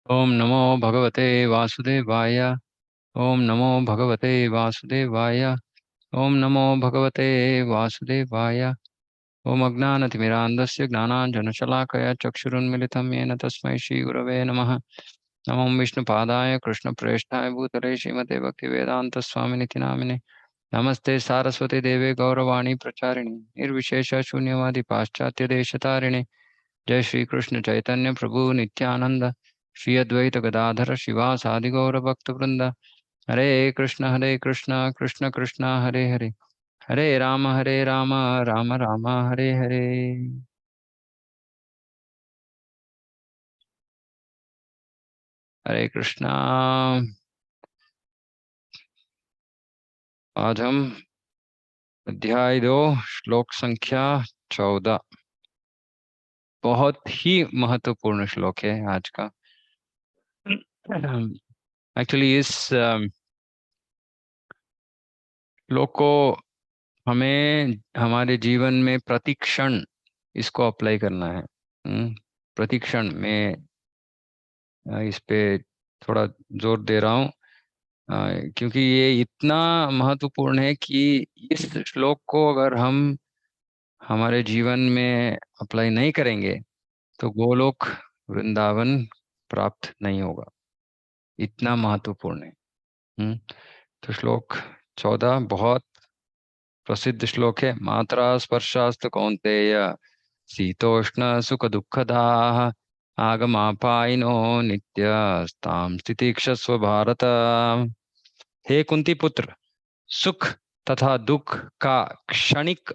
ओम नमो भगवते वासुदेवाय। ओम नमो भगवते वासुदेवाय। ओम नमो भगवते वासुदेवाय। ओम अज्ञानतिमिरान्धस्य ज्ञानाञ्जनशलाकया चक्षुरुन्मिलितं येन तस्मै श्रीगुरवे नमः। नमो विष्णुपादाय कृष्णप्रेष्ठाय भूतले श्रीमते भक्तिवेदान्तस्वामिनिति नामिने। नमस्ते सारस्वती देवे गौरवाणी प्रचारिणे निर्विशेष शून्यवादी पाश्चात्य देशतारिणे। जय श्री कृष्ण चैतन्य प्रभु नित्यानंद श्री अद्वैत गदाधर शिवासादि गौर भक्त वृंद। हरे कृष्ण कृष्ण कृष्ण हरे हरे। हरे राम राम राम हरे हरे। हरे कृष्णा। आज हम अध्याय 2 श्लोक संख्या 14। बहुत ही महत्वपूर्ण श्लोक है आज का। एक्चुअली इस श्लोक को हमें हमारे जीवन में प्रतिक्षण इसको अप्लाई करना है। प्रतिक्षण में इस पे थोड़ा जोर दे रहा हूँ, क्योंकि ये इतना महत्वपूर्ण है कि इस श्लोक को अगर हम हमारे जीवन में अप्लाई नहीं करेंगे तो गोलोक वृंदावन प्राप्त नहीं होगा। इतना महत्वपूर्ण है। हम्म, तो श्लोक 14 बहुत प्रसिद्ध श्लोक है। मात्रा स्पर्शास्तु कौन्तेय शीतोष्ण सुख दुःखदाः आगमापायिनो नित्यस्तां स्थितिक्षस्व भारत। हे कुंती पुत्र, सुख तथा दुख का क्षणिक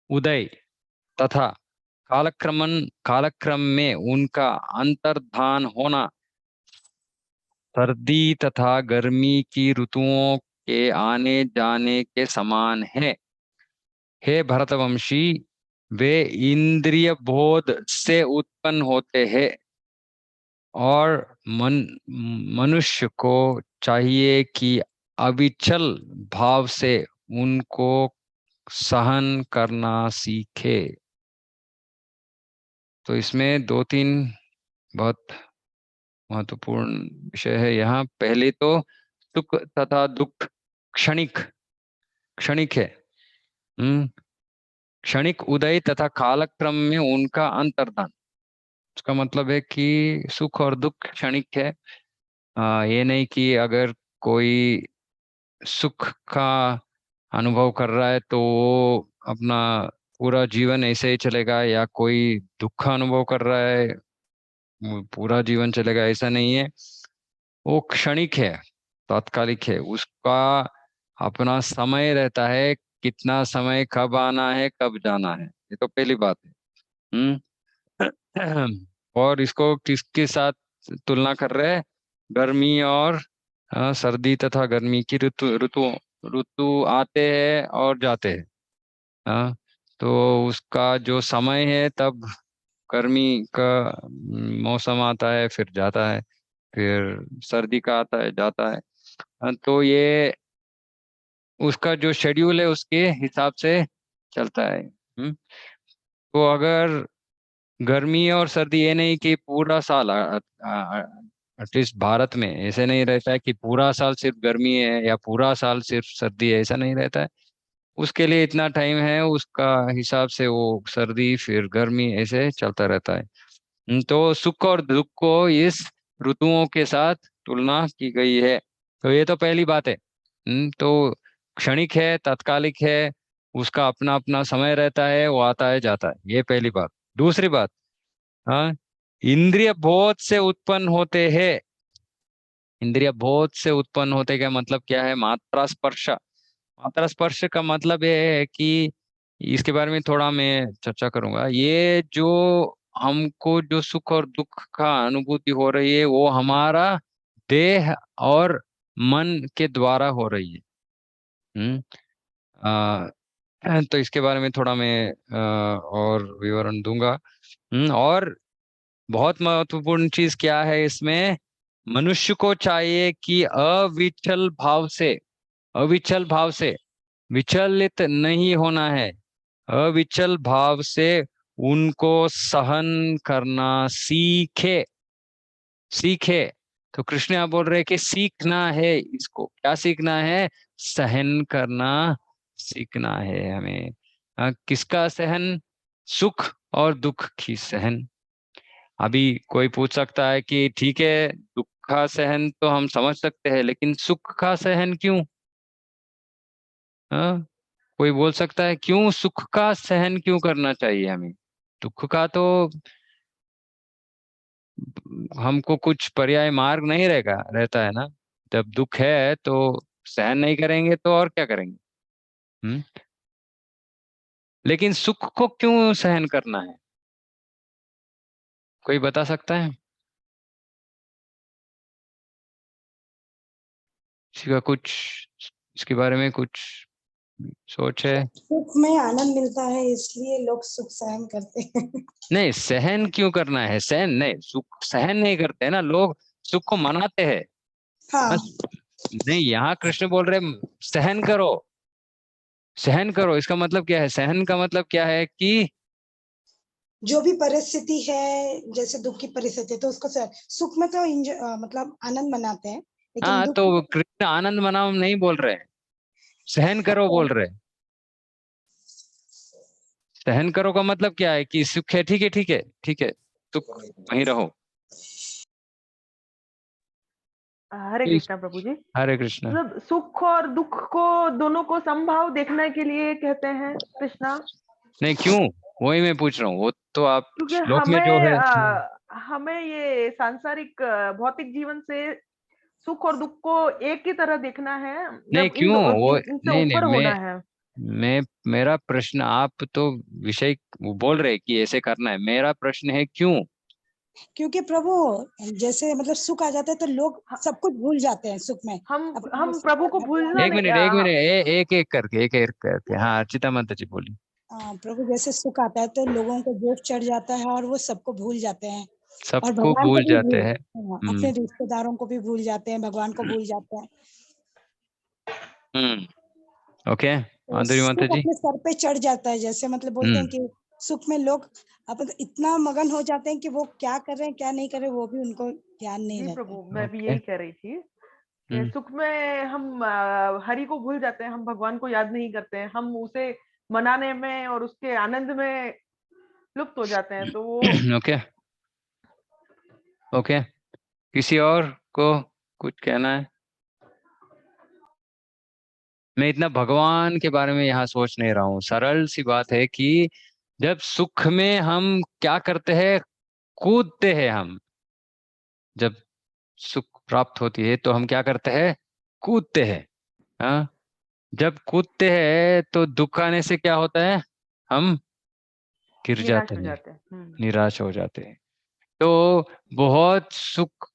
उदय तथा कालक्रम में उनका अंतर्धान होना सर्दी तथा गर्मी की ऋतुओं के आने जाने के समान है। हे भरतवंशी, वे इंद्रिय बोध से उत्पन्न होते हैं और मनुष्य को चाहिए कि अविचल भाव से उनको सहन करना सीखे। तो इसमें दो तीन बहुत महत्वपूर्ण विषय है यहाँ। पहले तो सुख तथा दुख क्षणिक क्षणिक है। हम्म क्षणिक उदय तथा कालक्रम में उनका अंतर्धान। उसका मतलब है कि सुख और दुख क्षणिक है। ये नहीं कि अगर कोई सुख का अनुभव कर रहा है तो वो अपना पूरा जीवन ऐसे ही चलेगा, या कोई दुख का अनुभव कर रहा है वो पूरा जीवन चलेगा, ऐसा नहीं है। वो क्षणिक है, तात्कालिक है। उसका अपना समय रहता है, कितना समय, कब आना है कब जाना है। ये तो पहली बात है। और इसको किसके साथ तुलना कर रहे हैं? गर्मी और सर्दी तथा गर्मी की ऋतु ऋतु ऋतु आते हैं और जाते हैं। हाँ, तो उसका जो समय है तब गर्मी का मौसम आता है फिर जाता है, फिर सर्दी का आता है जाता है। तो ये उसका जो शेड्यूल है उसके हिसाब से चलता है। तो अगर गर्मी और सर्दी, ये नहीं कि पूरा साल, एटलीस्ट भारत में ऐसे नहीं रहता है कि पूरा साल सिर्फ गर्मी है या पूरा साल सिर्फ सर्दी है, ऐसा नहीं रहता है। उसके लिए इतना टाइम है, उसका हिसाब से वो सर्दी फिर गर्मी ऐसे चलता रहता है। तो सुख और दुख को इस ऋतुओं के साथ तुलना की गई है। तो ये तो पहली बात है। तो क्षणिक है, तात्कालिक है, उसका अपना अपना समय रहता है, वो आता है जाता है। ये पहली बात। दूसरी बात, हाँ, इंद्रिय बोध से उत्पन्न होते हैं। इंद्रिय बोध से उत्पन्न होते का मतलब क्या है? मात्रा स्पर्श। मात्रा स्पर्श का मतलब ये है कि इसके बारे में थोड़ा मैं चर्चा करूंगा। ये जो हमको जो सुख और दुख का अनुभूति हो रही है वो हमारा देह और मन के द्वारा हो रही है। हम्म तो इसके बारे में थोड़ा मैं और विवरण दूंगा। और बहुत महत्वपूर्ण चीज क्या है इसमें? मनुष्य को चाहिए कि अविचल भाव से विचलित नहीं होना है। अविचल भाव से उनको सहन करना सीखे। सीखे। तो कृष्ण यहाँ बोल रहे हैं कि सीखना है इसको। क्या सीखना है? सहन करना सीखना है हमें। किसका सहन? सुख और दुख की सहन। अभी कोई पूछ सकता है कि ठीक है, दुख का सहन तो हम समझ सकते हैं, लेकिन सुख का सहन क्यों? हाँ, कोई बोल सकता है क्यों सुख का सहन क्यों करना चाहिए हमें? दुख का तो हमको कुछ पर्याय मार्ग नहीं रहेगा, रहता है ना। जब दुख है तो सहन नहीं करेंगे तो और क्या करेंगे? हम्म। लेकिन सुख को क्यों सहन करना है? कोई बता सकता है? इसका कुछ, इसके बारे में कुछ सोच है? सुख में आनंद मिलता है इसलिए लोग सुख सहन करते हैं। नहीं, सहन क्यों करना है? सहन नहीं, सुख सहन नहीं करते हैं ना लोग, सुख को मनाते हैं। हाँ, बस। नहीं, यहाँ कृष्ण बोल रहे सहन करो। सहन करो, इसका मतलब क्या है? सहन का मतलब क्या है कि जो भी परिस्थिति है, जैसे दुख की परिस्थिति है, तो उसको सुख में तो मतलब आनंद मनाते हैं, लेकिन हाँ, दुख तो कृष्ण आनंद मनाओ नहीं बोल रहे हैं, सहन करो बोल रहे हैं। सहन करो का मतलब क्या है? कि सुख है, ठीक है ठीक है ठीक है, सुख वहीं रहो। हरे तो कृष्णा प्रभु जी। हरे कृष्ण। मतलब सुख और दुख को दोनों को समभाव देखने के लिए कहते हैं कृष्णा। नहीं, क्यों? वही मैं पूछ रहा हूँ, वो तो आप क्योंकि श्लोक में जो है। हमें ये सांसारिक भौतिक जीवन से सुख और दुख को एक ही तरह देखना है, नहीं, मतलब क्यों वो? इनसे नहीं नहीं, ऊपर होना है। मैं मेरा प्रश्न, आप तो विषय बोल रहे कि ऐसे करना है, मेरा प्रश्न है क्यों? क्योंकि प्रभु जैसे मतलब सुख आ जाता है तो लोग सब कुछ भूल जाते हैं सुख में। हम प्रभु को भूलना एक नहीं मिनट एक मिनट, एक एक करके, एक एक करके। हाँ, अर्चिता माता जी बोली। प्रभु जैसे सुख आता है तो लोगों को जोश चढ़ जाता है और वो सबको भूल जाते हैं, और सबको भगवान को भूल भी जाते हैं। अपने हम्म। रिश्तेदारों को भी भूल जाते हैं, भगवान को भूल जाते हैं। ओके। तो माधुरी माता सुख जी। अपने सर पे चढ़ जाता है, जैसे मतलब बोलते हैं हम्म। कि सुख में लोग अब इतना मगन हो जाते हैं कि वो क्या कर रहे हैं क्या नहीं कर रहे वो भी उनको ध्यान नहीं जी रहता है। प्रभु, मैं भी ओके। यही कह रही थी कि हम्म। सुख में हम हरि को भूल जाते हैं, हम भगवान को याद नहीं करते हैं, हम उसे मनाने में और उसके आनंद में लुप्त हो जाते हैं, तो वो ओके। ओके। किसी और को कुछ कहना है? मैं इतना भगवान के बारे में यहाँ सोच नहीं रहा हूँ। सरल सी बात है कि जब सुख में हम क्या करते हैं? कूदते हैं हम। जब सुख प्राप्त होती है तो हम क्या करते हैं? कूदते हैं। हाँ। जब कूदते हैं तो दुख आने से क्या होता है? हम गिर निराश जाते हो हैं, जाते हैं। निराश हो जाते हैं। तो बहुत सुख,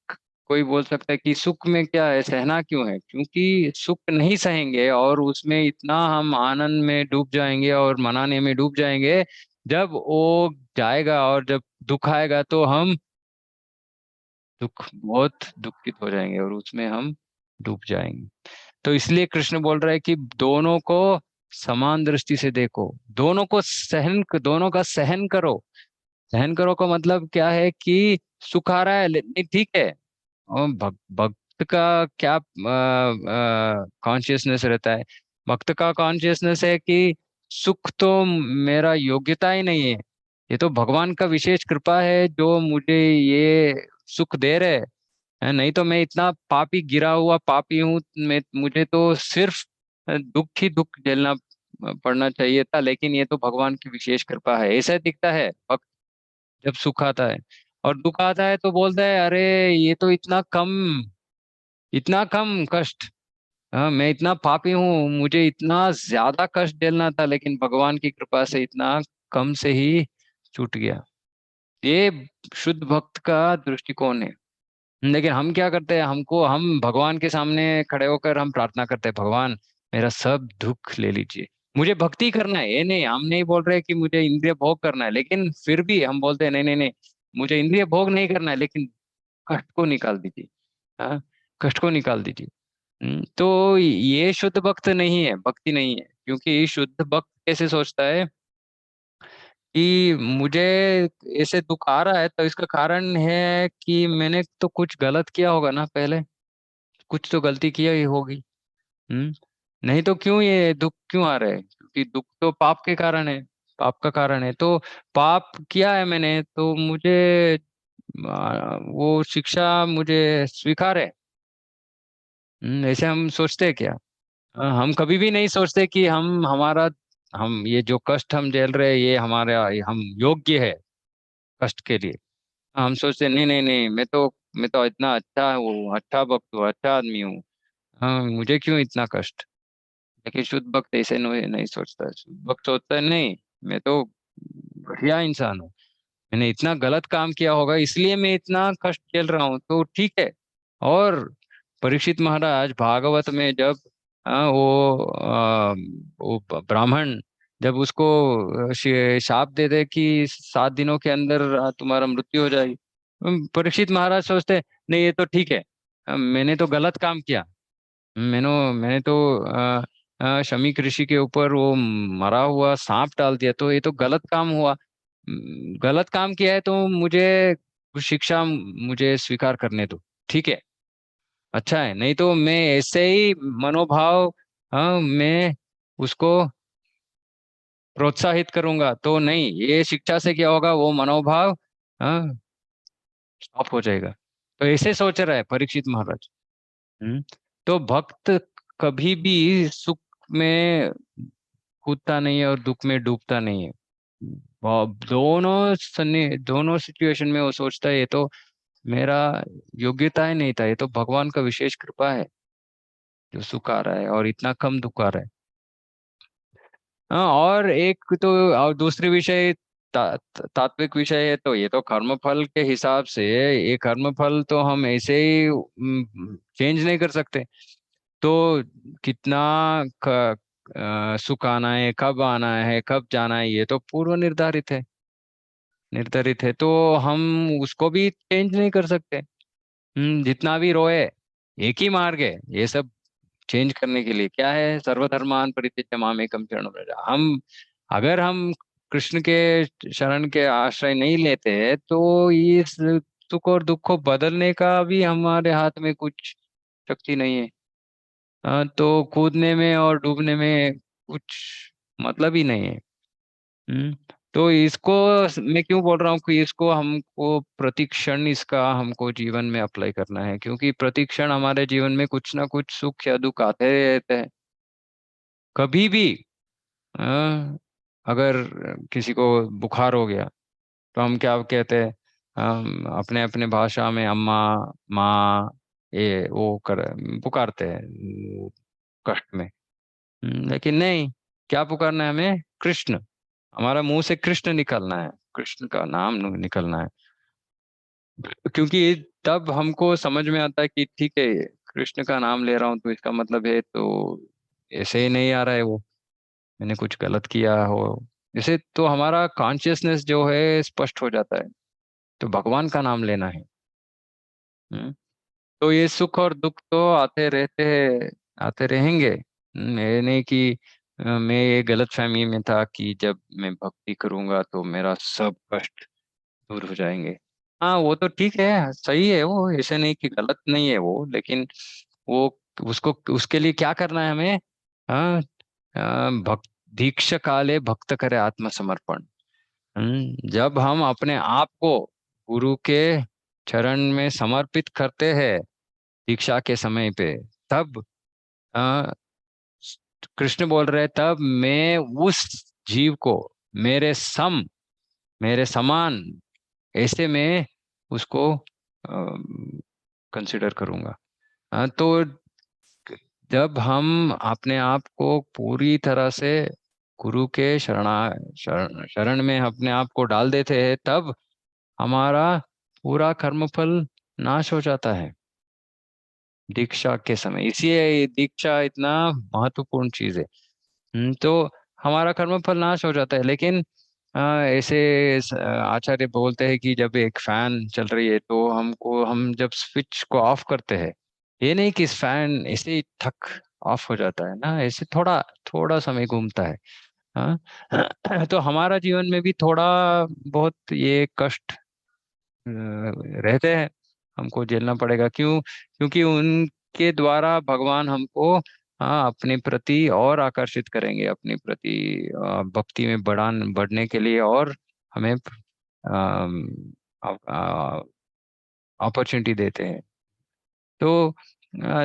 कोई बोल सकता है कि सुख में क्या है, सहना क्यों है? क्योंकि सुख नहीं सहेंगे और उसमें इतना हम आनंद में डूब जाएंगे और मनाने में डूब जाएंगे। जब वो जाएगा और जब दुख आएगा तो हम बहुत दुखित हो जाएंगे और उसमें हम डूब जाएंगे। तो इसलिए कृष्ण बोल रहा है कि दोनों को समान दृष्टि से देखो, दोनों का सहन करो। सहन करो का मतलब क्या है? कि सुख आ रहा है, नहीं ठीक है। और भक्त का क्या कॉन्शियसनेस रहता है? भक्त का कॉन्शियसनेस है कि सुख तो मेरा योग्यता ही नहीं है, ये तो भगवान का विशेष कृपा है जो मुझे ये सुख दे रहे हैं। नहीं तो मैं इतना पापी, गिरा हुआ पापी हूँ, मैं मुझे तो सिर्फ दुख ही दुख झेलना पड़ना चाहिए था, लेकिन ये तो भगवान की विशेष कृपा है, ऐसा दिखता है भक्त जब सुख आता है। और दुख आता है तो बोलता है अरे ये तो इतना कम कष्ट। हाँ, मैं इतना पापी हूँ, मुझे इतना ज्यादा कष्ट झेलना था, लेकिन भगवान की कृपा से इतना कम से ही छूट गया। ये शुद्ध भक्त का दृष्टिकोण है। लेकिन हम क्या करते हैं? हम भगवान के सामने खड़े होकर हम प्रार्थना करते हैं, भगवान मेरा सब दुख ले लीजिए, मुझे भक्ति करना है। ये नहीं, हम नहीं बोल रहे कि मुझे इंद्रिय भोग करना है, लेकिन फिर भी हम बोलते हैं नहीं नहीं नहीं, मुझे इंद्रिय भोग नहीं करना है, लेकिन कष्ट को निकाल दीजिए। हाँ, कष्ट को निकाल दीजिए। तो ये शुद्ध भक्त नहीं है, भक्ति नहीं है। क्योंकि शुद्ध भक्त कैसे सोचता है कि मुझे ऐसे दुख आ रहा है तो इसका कारण है कि मैंने तो कुछ गलत किया होगा ना, पहले कुछ तो गलती किया ही होगी। हम्म। नहीं तो क्यों ये दुख क्यों आ रहा है? क्योंकि दुख तो पाप के कारण है, पाप का कारण है। तो पाप किया है मैंने तो मुझे वो शिक्षा मुझे स्वीकार है। ऐसे हम सोचते हैं क्या? हम कभी भी नहीं सोचते कि हम ये जो कष्ट हम झेल रहे हैं ये हम योग्य है कष्ट के लिए। हम सोचते नहीं नहीं नहीं, मैं तो इतना अच्छा हूँ, अच्छा भक्त हूँ, अच्छा आदमी हूँ। हाँ, मुझे क्यों इतना कष्ट? लेकिन शुद्ध भक्त ऐसे नहीं नहीं सोचता है। शुद्ध भक्त सोचता है नहीं, मैं तो बढ़िया इंसान हूँ, मैंने इतना गलत काम किया होगा इसलिए मैं इतना कष्ट झेल रहा हूँ, तो ठीक है। और परीक्षित महाराज भागवत में जब वो ब्राह्मण जब उसको शाप दे दे कि 7 दिनों के अंदर तुम्हारा मृत्यु हो जाएगी, परीक्षित महाराज सोचते नहीं ये तो ठीक है, मैंने तो गलत काम किया। मैंने तो शमी ऋषि के ऊपर वो मरा हुआ सांप डाल दिया, तो ये तो गलत काम हुआ। गलत काम किया है तो मुझे कुछ शिक्षा मुझे स्वीकार करने दो, ठीक है, अच्छा है। नहीं तो मैं ऐसे ही मनोभाव, मैं उसको प्रोत्साहित करूंगा तो नहीं, ये शिक्षा से क्या होगा, वो मनोभाव स्टॉप हो जाएगा। तो ऐसे सोच रहा है परीक्षित महाराज। हम्म। तो भक्त कभी भी सुख में कूदता नहीं है और दुख में डूबता नहीं है। दोनों सिचुएशन में वो सोचता है ये तो मेरा योग्यता ही नहीं था, ये तो भगवान का विशेष कृपा है जो सुख आ रहा है और इतना कम दुख आ रहा है। हाँ, और एक तो और दूसरी विषय तात्विक विषय है, तो ये तो कर्मफल के हिसाब से ये कर्मफल तो हम ऐसे ही चेंज नहीं कर सकते। तो कितना सुख आना है, कब आना है, कब जाना है, ये तो पूर्व निर्धारित है, निर्धारित है। तो हम उसको भी चेंज नहीं कर सकते। जितना भी रोए, एक ही मार्ग है ये सब चेंज करने के लिए, क्या है, सर्वधर्मान परित्यज्य मामेकम शरणं व्रज। अगर हम कृष्ण के शरण के आश्रय नहीं लेते तो इस सुख और दुख को बदलने का भी हमारे हाथ में कुछ शक्ति नहीं है। तो कूदने में और डूबने में कुछ मतलब ही नहीं है। हम्म। तो इसको मैं क्यों बोल रहा हूँ कि इसको हमको प्रतिक्षण इसका हमको जीवन में अप्लाई करना है, क्योंकि प्रतिक्षण हमारे जीवन में कुछ ना कुछ सुख या दुख आते रहते हैं। कभी भी अ, अगर किसी को बुखार हो गया तो हम क्या कहते हैं, हम अपने अपने भाषा में अम्मा, माँ, ये वो कर पुकारते हैं कष्ट में। लेकिन नहीं, क्या पुकारना है हमें, कृष्ण। हमारा मुंह से कृष्ण निकलना है, कृष्ण का नाम निकलना है। क्योंकि तब हमको समझ में आता है कि ठीक है, कृष्ण का नाम ले रहा हूँ तो इसका मतलब है तो ऐसे ही नहीं आ रहा है वो, मैंने कुछ गलत किया हो जैसे, तो हमारा कॉन्शियसनेस जो है स्पष्ट हो जाता है। तो भगवान का नाम लेना है। हम्म। तो ये सुख और दुख तो आते रहते हैं, आते रहेंगे। ये नहीं कि मैं ये गलत फहमी में था कि जब मैं भक्ति करूंगा तो मेरा सब कष्ट दूर हो जाएंगे। हाँ, वो तो ठीक है, सही है वो, ऐसे नहीं कि गलत नहीं है वो, लेकिन वो उसको उसके लिए क्या करना है हमें? हाँ, भक्त दीक्षा काले भक्त करे आत्मसमर्पण। जब हम अपने आप को गुरु के चरण में समर्पित करते हैं दीक्षा के समय पे, तब अ, कृष्ण बोल रहे तब मैं उस जीव को मेरे सम, मेरे समान, ऐसे मैं उसको कंसिडर करूंगा। तो जब हम अपने आप को पूरी तरह से गुरु के शरण में अपने आप को डाल देते हैं, तब हमारा पूरा कर्मफल नाश हो जाता है दीक्षा के समय। इसलिए ये दीक्षा इतना महत्वपूर्ण चीज है। तो हमारा कर्मफल नाश हो जाता है। लेकिन ऐसे आचार्य बोलते हैं कि जब एक फैन चल रही है तो हम जब स्विच को ऑफ करते हैं, ये नहीं कि इस फैन ऐसे ही ठक ऑफ हो जाता है ना, ऐसे थोड़ा थोड़ा समय घूमता है। हाँ। तो हमारा जीवन में भी थोड़ा बहुत ये कष्ट रहते हैं, हमको झेलना पड़ेगा। क्यों? क्योंकि उनके द्वारा भगवान हमको हाँ अपने प्रति और आकर्षित करेंगे, अपने प्रति भक्ति में बढ़ने के लिए, और हमें अपॉर्चुनिटी देते हैं। तो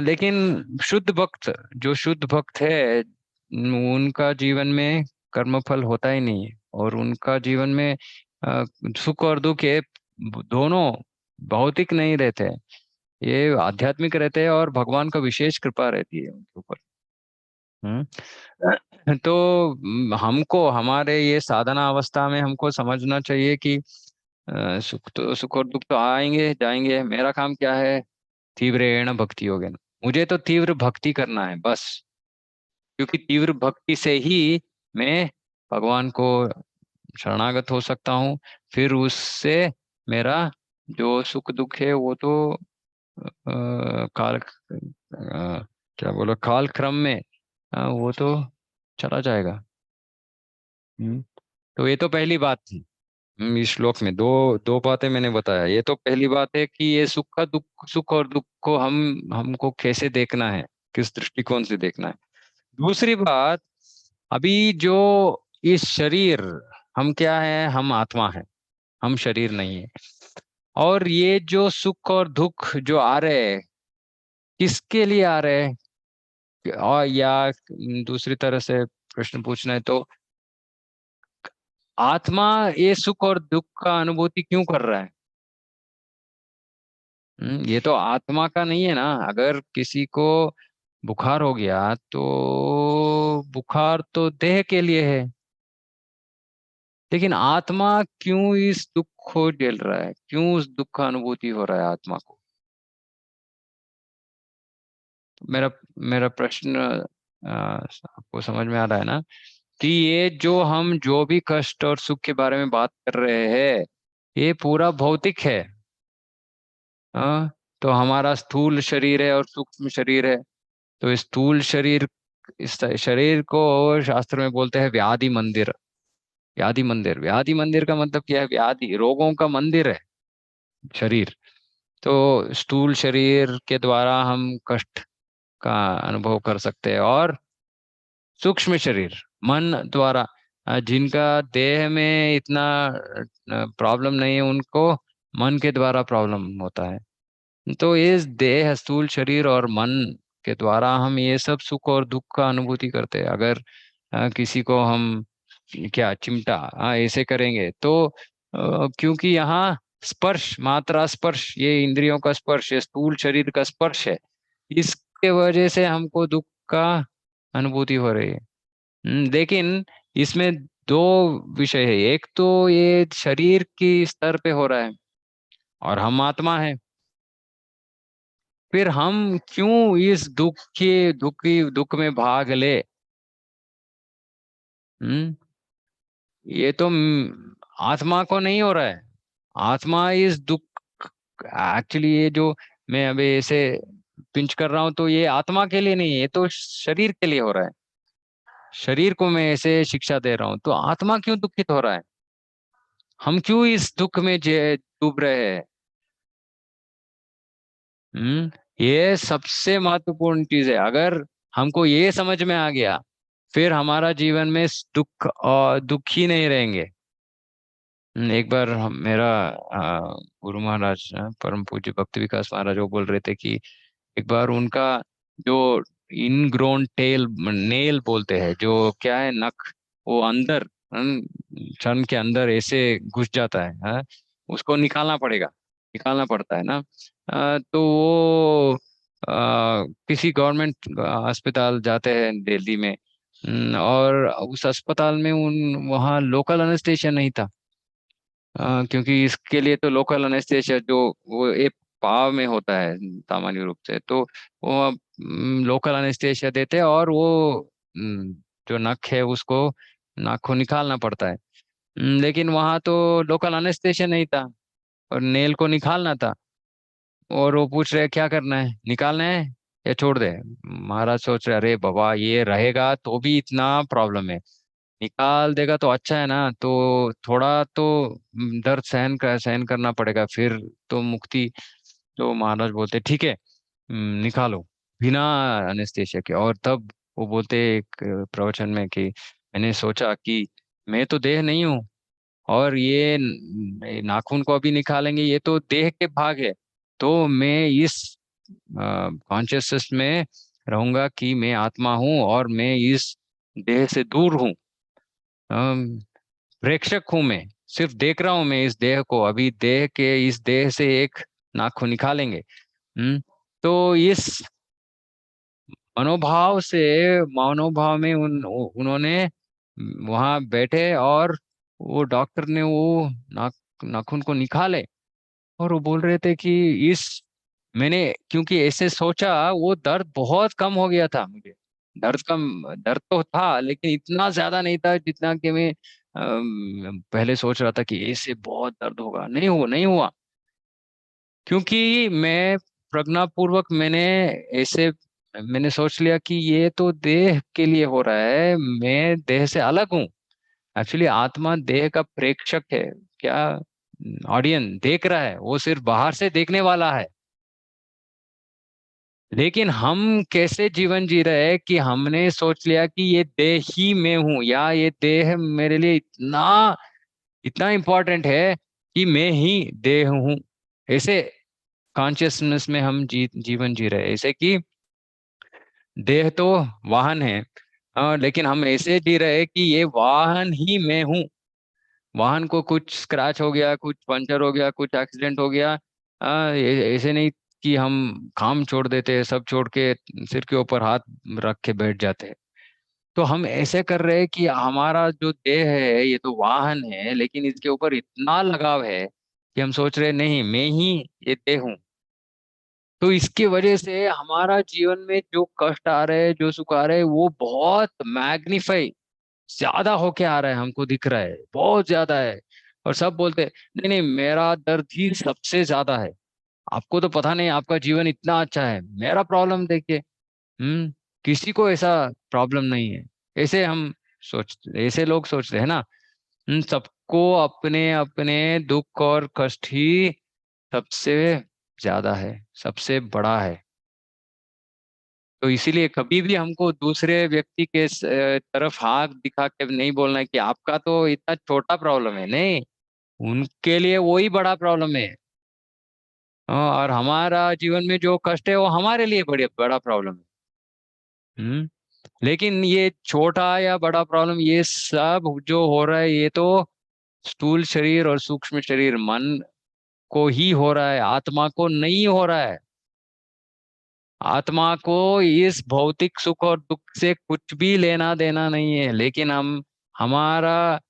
लेकिन शुद्ध भक्त, जो शुद्ध भक्त है, उनका जीवन में कर्मफल होता ही नहीं है, और उनका जीवन में सुख और दुख ये दोनों भौतिक नहीं रहते हैं, ये आध्यात्मिक रहते हैं, और भगवान का विशेष कृपा रहती है उनके ऊपर। तो हमको हमारे ये साधना अवस्था में हमको समझना चाहिए कि सुख और दुख तो आएंगे जाएंगे, मेरा काम क्या है? तीव्रेण भक्ति योगेन, मुझे तो तीव्र भक्ति करना है बस। क्योंकि तीव्र भक्ति से ही मैं भगवान को शरणागत हो सकता हूँ। फिर उससे मेरा जो सुख दुख है वो तो काल क्या बोलो, काल क्रम में वो तो चला जाएगा। हम्म। तो ये तो पहली बात थी। इस श्लोक में दो दो बातें मैंने बताया। ये तो पहली बात है कि ये सुख का दुख, सुख और दुख को हमको कैसे देखना है, किस दृष्टिकोण से देखना है। दूसरी बात, अभी जो इस शरीर, हम क्या है? हम आत्मा है, हम शरीर नहीं है। और ये जो सुख और दुख जो आ रहे हैं, किसके लिए आ रहे हैं? और या दूसरी तरह से प्रश्न पूछना है तो, आत्मा ये सुख और दुख का अनुभूति क्यों कर रहा है? ये तो आत्मा का नहीं है ना। अगर किसी को बुखार हो गया तो बुखार तो देह के लिए है, लेकिन आत्मा क्यों इस दुख को झेल रहा है? क्यों उस दुख का अनुभूति हो रहा है आत्मा को? मेरा मेरा प्रश्न आपको समझ में आ रहा है ना, कि ये जो हम जो भी कष्ट और सुख के बारे में बात कर रहे हैं, ये पूरा भौतिक है। हाँ। तो हमारा स्थूल शरीर है और सूक्ष्म शरीर है। तो स्थूल शरीर, इस शरीर को शास्त्र में बोलते हैं व्याधि मंदिर। व्याधि मंदिर, व्याधि मंदिर का मतलब क्या है? व्याधि रोगों का मंदिर है शरीर। तो स्थूल शरीर के द्वारा हम कष्ट का अनुभव कर सकते हैं, और सूक्ष्म शरीर मन द्वारा जिनका देह में इतना प्रॉब्लम नहीं है, उनको मन के द्वारा प्रॉब्लम होता है। तो इस देह, स्थूल शरीर और मन के द्वारा हम ये सब सुख और दुख का अनुभूति करते हैं। अगर किसी को हम क्या चिमटा ऐसे करेंगे तो क्योंकि यहाँ स्पर्श, मात्रा स्पर्श, ये इंद्रियों का स्पर्श, ये स्थूल शरीर का स्पर्श है, इसके वजह से हमको दुख का अनुभूति हो रही है। लेकिन इसमें दो विषय है। एक तो ये शरीर की स्तर पे हो रहा है, और हम आत्मा है। फिर हम क्यों इस दुख में भाग ले? हम्म। ये तो आत्मा को नहीं हो रहा है। आत्मा इस दुख, एक्चुअली ये जो मैं अभी ऐसे पिंच कर रहा हूं, तो ये आत्मा के लिए नहीं है, ये तो शरीर के लिए हो रहा है। शरीर को मैं ऐसे शिक्षा दे रहा हूँ, तो आत्मा क्यों दुखित हो रहा है? हम क्यों इस दुख में डूब रहे हैं? ये सबसे महत्वपूर्ण चीज है। अगर हमको ये समझ में आ गया, फिर हमारा जीवन में दुख और दुख ही नहीं रहेंगे। एक बार मेरा गुरु महाराज परम पूज्य भक्ति विकास महाराज वो बोल रहे थे कि एक बार उनका जो इनग्रोन टेल नेल बोलते हैं, जो क्या है, नख, वो अंदर चर्म के अंदर ऐसे घुस जाता है, उसको निकालना पड़ेगा, निकालना पड़ता है ना। तो वो किसी गवर्नमेंट अस्पताल जाते हैं दिल्ली में। और उस अस्पताल में उन वहाँ लोकल एनेस्थेसिया नहीं था। क्योंकि इसके लिए तो लोकल एनेस्थेसिया जो वो एक पाव में होता है सामान्य रूप से, तो वो लोकल एनेस्थेसिया देते हैं, और वो जो नख है उसको, नाक को निकालना पड़ता है। लेकिन वहां तो लोकल एनेस्थेसिया नहीं था, और नेल को निकालना था। और वो पूछ रहे क्या करना है, निकालना है या छोड़ दे? महाराज सोच रहे, अरे बाबा ये रहेगा तो भी इतना प्रॉब्लम है, निकाल देगा तो अच्छा है ना, तो थोड़ा तो दर्द सहन करना पड़ेगा, फिर तो मुक्ति। तो महाराज बोलते ठीक है, निकालो बिना अनेस्थेसिया के। और तब वो बोलते एक प्रवचन में कि मैंने सोचा कि मैं तो देह नहीं हूँ, और ये नाखून को अभी निकालेंगे, ये तो देह के भाग है। तो मैं इस कॉन्शियसनेस में रहूंगा कि मैं आत्मा हूँ और मैं इस देह से दूर हूँ। प्रेक्षक हूं मैं, सिर्फ देख रहा हूं मैं इस देह को। अभी देह के इस देह से एक नाखून निकालेंगे। तो इस मनोभाव से, मनोभाव में उन्होंने वहां बैठे, और वो डॉक्टर ने वो नाखून को निकाले, और वो बोल रहे थे कि इस मैंने क्योंकि ऐसे सोचा, वो दर्द बहुत कम हो गया था मुझे। दर्द तो था, लेकिन इतना ज्यादा नहीं था जितना कि मैं पहले सोच रहा था कि ऐसे बहुत दर्द होगा। नहीं हुआ, क्योंकि मैं प्रज्ञापूर्वक मैंने सोच लिया कि ये तो देह के लिए हो रहा है, मैं देह से अलग हूँ। एक्चुअली आत्मा देह का प्रेक्षक है, क्या ऑडियंस देख रहा है, वो सिर्फ बाहर से देखने वाला है। लेकिन हम कैसे जीवन जी रहे हैं कि हमने सोच लिया कि ये देह ही मैं हूं, या ये देह मेरे लिए इतना इतना इंपॉर्टेंट है कि मैं ही देह हूं। ऐसे कॉन्शियसनेस में हम जीवन जी रहे हैं, ऐसे कि देह तो वाहन है, लेकिन हम ऐसे जी रहे हैं कि ये वाहन ही मैं हूँ। वाहन को कुछ स्क्रैच हो गया, कुछ पंचर हो गया, कुछ एक्सीडेंट हो गया, ऐसे नहीं कि हम काम छोड़ देते हैं, सब छोड़ के सिर के ऊपर हाथ रख के बैठ जाते हैं। तो हम ऐसे कर रहे हैं कि हमारा जो देह है ये तो वाहन है, लेकिन इसके ऊपर इतना लगाव है कि हम सोच रहे हैं, नहीं मैं ही ये देह हूँ। तो इसकी वजह से हमारा जीवन में जो कष्ट आ रहे हैं, जो सुख आ रहे हैं, वो बहुत मैग्नीफाई ज्यादा होके आ रहा है, हमको दिख रहा है बहुत ज्यादा है। और सब बोलते हैं नहीं नहीं, मेरा दर्द ही सबसे ज्यादा है। आपको तो पता नहीं, आपका जीवन इतना अच्छा है, मेरा प्रॉब्लम देखिए। किसी को ऐसा प्रॉब्लम नहीं है। ऐसे हम ऐसे लोग सोचते हैं ना। सबको अपने अपने दुख और कष्ट ही सबसे ज्यादा है, सबसे बड़ा है। तो इसीलिए कभी भी हमको दूसरे व्यक्ति के तरफ हाथ दिखा के नहीं बोलना है कि आपका तो इतना छोटा प्रॉब्लम है। नहीं, उनके लिए वही बड़ा प्रॉब्लम है। और हमारा जीवन में जो कष्ट है वो हमारे लिए बड़े बड़ा प्रॉब्लम है। हम्म लेकिन ये छोटा या बड़ा प्रॉब्लम, ये सब जो हो रहा है, ये तो स्थूल शरीर और सूक्ष्म शरीर, मन को ही हो रहा है, आत्मा को नहीं हो रहा है। आत्मा को इस भौतिक सुख और दुख से कुछ भी लेना देना नहीं है। लेकिन हमारा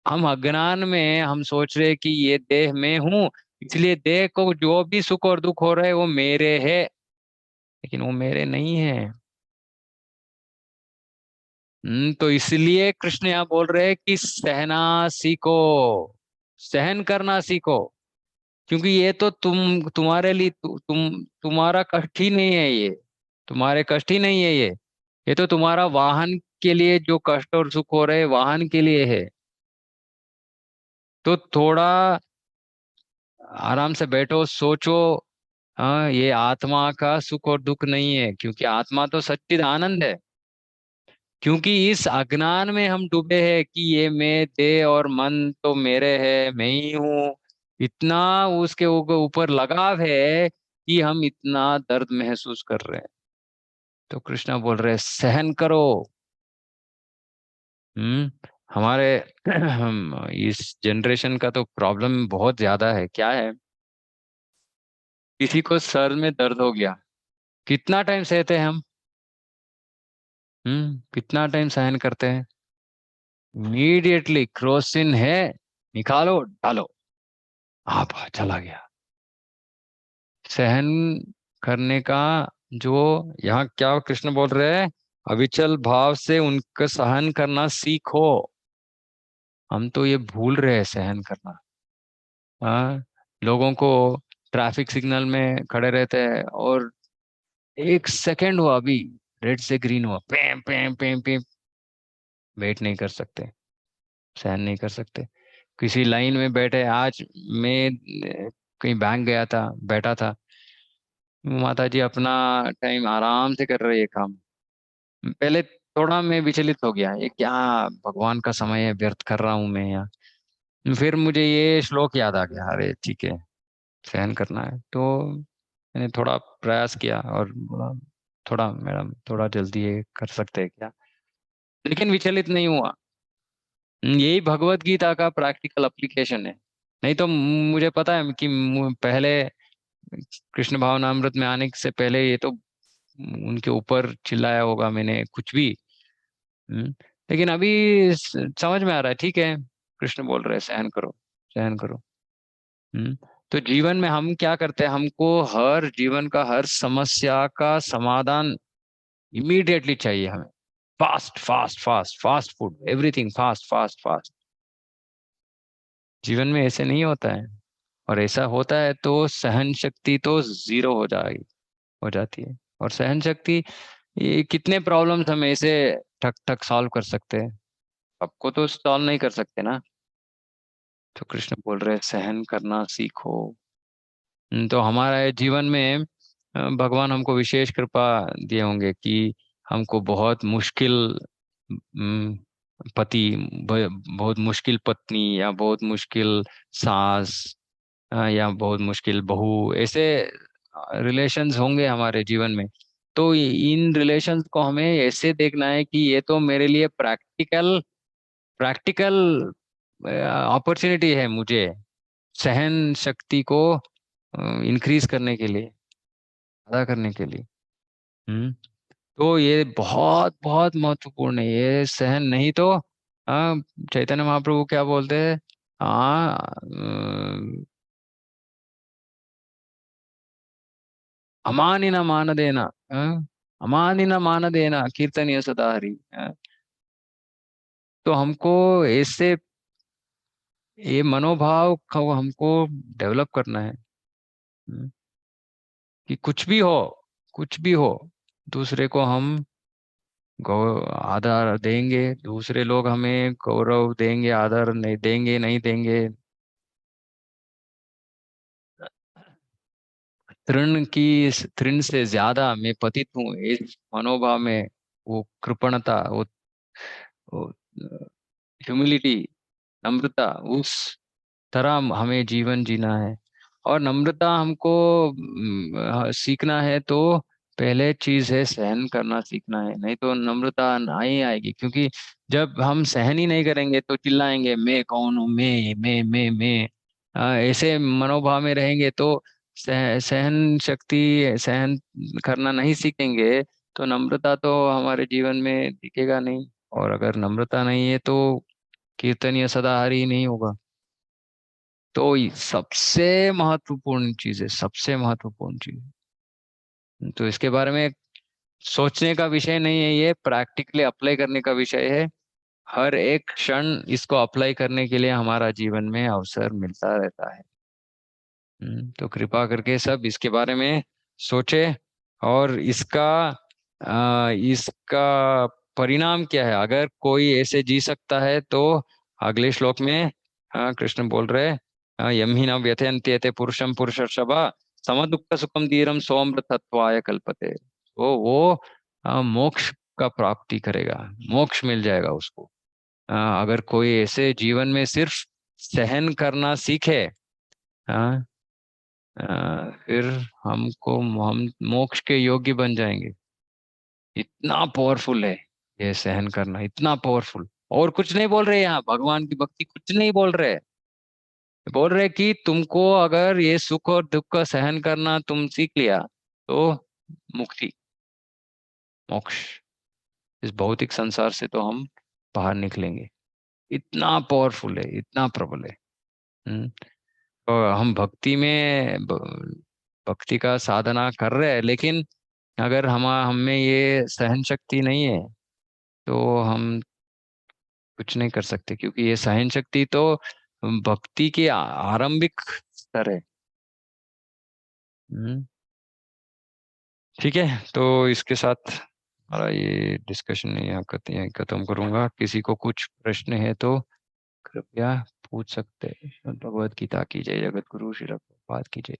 हम अज्ञान में हम सोच रहे कि ये देह में हूं, इसलिए देह को जो भी सुख और दुख हो रहा है वो मेरे है, लेकिन वो मेरे नहीं है। तो इसलिए कृष्ण यहाँ बोल रहे हैं कि सहना सीखो, सहन करना सीखो। क्योंकि ये तो तुम्हारे लिए तुम्हारा कष्ट ही नहीं है ये, तुम्हारे कष्ट ही नहीं है ये तो तुम्हारा वाहन के लिए जो कष्ट और सुख हो रहे वाहन के लिए है। तो थोड़ा आराम से बैठो, सोचो। हाँ, ये आत्मा का सुख और दुख नहीं है, क्योंकि आत्मा तो सच्चिद आनंद है। क्योंकि इस अज्ञान में हम डूबे हैं कि ये मैं देह और मन तो मेरे है, मैं ही हूँ। इतना उसके ऊपर लगाव है कि हम इतना दर्द महसूस कर रहे हैं। तो कृष्णा बोल रहे हैं सहन करो। हम्म हमारे हम इस जनरेशन का तो प्रॉब्लम बहुत ज्यादा है। क्या है, किसी को सर में दर्द हो गया, कितना टाइम सहते हैं हम? कितना टाइम सहन करते हैं? इमीडिएटली क्रोसिन है, निकालो डालो, आप चला गया। सहन करने का जो यहाँ क्या कृष्ण बोल रहे हैं, अविचल भाव से उनका सहन करना सीखो। हम तो ये भूल रहे हैं सहन करना। हाँ, लोगों को ट्रैफिक सिग्नल में खड़े रहते हैं, और एक सेकंड हुआ, अभी रेड से ग्रीन हुआ, पैम पैम पैम पैम, वेट नहीं कर सकते, सहन नहीं कर सकते। किसी लाइन में बैठे, आज मैं कहीं बैंक गया था, बैठा था, माता जी अपना टाइम आराम से कर रही है काम। पहले थोड़ा मैं विचलित हो गया, ये क्या भगवान का समय है, व्यर्थ कर रहा हूं मैं यहाँ। फिर मुझे ये श्लोक याद आ गया, अरे ठीक है, सहन करना है। तो मैंने थोड़ा प्रयास किया और बोला, थोड़ा मैडम थोड़ा जल्दी ये कर सकते हैं क्या, लेकिन विचलित नहीं हुआ। यही भगवत गीता का प्रैक्टिकल एप्लीकेशन है। नहीं तो मुझे पता है कि पहले कृष्ण भावनामृत में आने से पहले ये तो उनके ऊपर चिल्लाया होगा मैंने कुछ भी। हम्म, लेकिन अभी समझ में आ रहा है, ठीक है, कृष्ण बोल रहे हैं सहन करो, सहन करो। हम्म तो जीवन में हम क्या करते हैं, हमको हर जीवन का हर समस्या का समाधान इमीडिएटली चाहिए हमें। Fast fast fast fast food, everything fast fast fast. जीवन में ऐसे नहीं होता है, और ऐसा होता है तो सहन शक्ति तो जीरो हो जाती है। और सहन शक्ति, ये कितने प्रॉब्लम्स हम ऐसे ठक ठक सॉल्व कर सकते हैं, सबको तो सॉल्व नहीं कर सकते ना। तो कृष्ण बोल रहे हैं सहन करना सीखो। तो हमारे जीवन में भगवान हमको विशेष कृपा दिए होंगे कि हमको बहुत मुश्किल पति, बहुत मुश्किल पत्नी, या बहुत मुश्किल सास, या बहुत मुश्किल बहू, ऐसे रिलेशंस होंगे हमारे जीवन में। तो इन रिलेशंस को हमें ऐसे देखना है कि ये तो मेरे लिए प्रैक्टिकल प्रैक्टिकल अपॉर्चुनिटी है, मुझे सहन शक्ति को इंक्रीज करने के लिए, अदा करने के लिए। हम्म तो ये बहुत बहुत महत्वपूर्ण है, ये सहन नहीं तो चैतन्य महाप्रभु क्या बोलते हैं, हाँ, अमानिन मान देना, अमानिन मान देना कीर्तनीय सदा हरि। तो हमको ऐसे ये मनोभाव को हमको डेवलप करना है। हम्म, कि कुछ भी हो, दूसरे को हम गौ आदर देंगे, दूसरे लोग हमें गौरव देंगे, आदर नहीं देंगे, नहीं देंगे। तृण से ज्यादा मैं पतित हूँ, इस मनोभाव में, वो कृपणता, वो ह्यूमिलिटी, नम्रता, उस तरह हमें जीवन जीना है। और नम्रता हमको सीखना है तो पहले चीज है सहन करना सीखना है, नहीं तो नम्रता नहीं आएगी। क्योंकि जब हम सहन ही नहीं करेंगे तो चिल्लाएंगे, मैं कौन हूँ, मैं ऐसे मनोभाव में रहेंगे तो सहन शक्ति, सहन करना नहीं सीखेंगे, तो नम्रता तो हमारे जीवन में दिखेगा नहीं। और अगर नम्रता नहीं है तो कीर्तनीय सदाहरि ही नहीं होगा। तो ये सबसे महत्वपूर्ण चीज है, सबसे महत्वपूर्ण चीज। तो इसके बारे में सोचने का विषय नहीं है, ये प्रैक्टिकली अप्लाई करने का विषय है। हर एक क्षण इसको अप्लाई करने के लिए हमारा जीवन में अवसर मिलता रहता है। तो कृपा करके सब इसके बारे में सोचे। और इसका परिणाम क्या है, अगर कोई ऐसे जी सकता है तो अगले श्लोक में कृष्ण बोल रहे हैं, यम ही न व्यथयन्त्येते पुरुषम पुरुषर्षभा समदुःख सुखम धीरम सोमृतत्वाय कल्पते। वो मोक्ष का प्राप्ति करेगा, मोक्ष मिल जाएगा उसको। अगर कोई ऐसे जीवन में सिर्फ सहन करना सीखे, हाँ, फिर हम मोक्ष के योग्य बन जाएंगे। इतना पावरफुल है ये सहन करना, इतना पावरफुल। और कुछ नहीं बोल रहे यहाँ, भगवान की भक्ति कुछ नहीं बोल रहे, बोल रहे कि तुमको अगर ये सुख और दुख का सहन करना तुम सीख लिया तो मुक्ति, मोक्ष, इस भौतिक संसार से तो हम बाहर निकलेंगे। इतना पावरफुल है, इतना प्रबल है। हम्म तो हम भक्ति में भक्ति का साधना कर रहे हैं, लेकिन अगर हम में ये सहन शक्ति नहीं है तो हम कुछ नहीं कर सकते। क्योंकि ये सहन शक्ति तो भक्ति के आरंभिक स्तर है। हम्म, ठीक है, तो इसके साथ हमारा ये डिस्कशन यहीं खत्म करूंगा। किसी को कुछ प्रश्न है तो कृपया पूछ सकते हैं। भगवत गीता की जय, जगत गुरु श्री प्रभुपाद की जय।